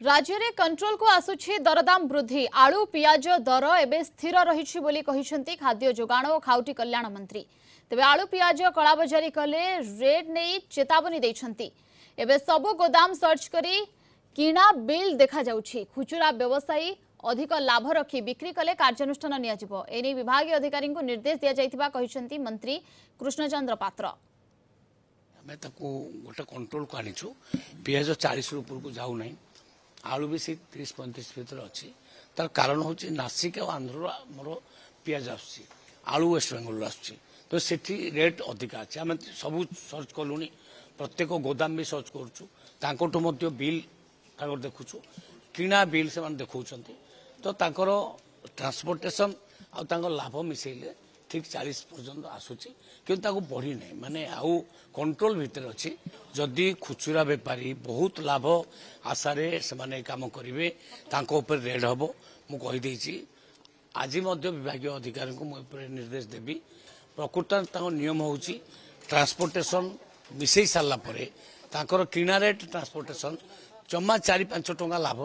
राज्य में कंट्रोल को आसुछि दरदाम वृद्धि आलू पियाज दर एवं स्थिर रही बोली कहिसेंती खाद्य जोगाण और खाउटी कल्याण मंत्री। तेबे आलू पियाज कलाबजारी कले रेड नहीं चेतावनी देछंती। एबे सबु गोदाम सर्च करी किणा बिल देखा जाउछि। खुचुरा व्यवसायी अधिक लाभ रखी बिक्री कले कार्यानुष्ठान नियाजिबो। एने विभागीय अधिकारी को निर्देश दिया जायतिबा कहिसेंती मंत्री कृष्णचंद्र पात्र। हमें गोटे कंट्रोल को आनीचु पियाज 40 ऊपर को जाऊ नहीं आलू भी से 30-35 भर अच्छी तार कारण हूँ नासिक और आंध्र मोर पियाज आसूँ आलू वेस्ट बेंगल आसूँ तो सेठी रेट अधिका अच्छे आम सब सर्च कलु प्रत्येक गोदाम भी सर्च करूँ बिल देखुचु किणा बिल से देखा तो ट्रांसपोर्टेशन आउ लाभ मिसेले ठीक 40 पर्यंत आसूची कि बढ़ी ना माने आउ कंट्रोल भितर अच्छी जदि खुचुरा बेपारी बहुत लाभ आशारे से काम करेंगे रेड हम मुझे आज विभागीय अधिकारी को मुझे निर्देश देवी प्रकृत नियम हूँ ट्रांसपोर्टेशन मिसई सारापर किणा रेट ट्रांसपोर्टेशन जमा 4-5 टंका लाभ।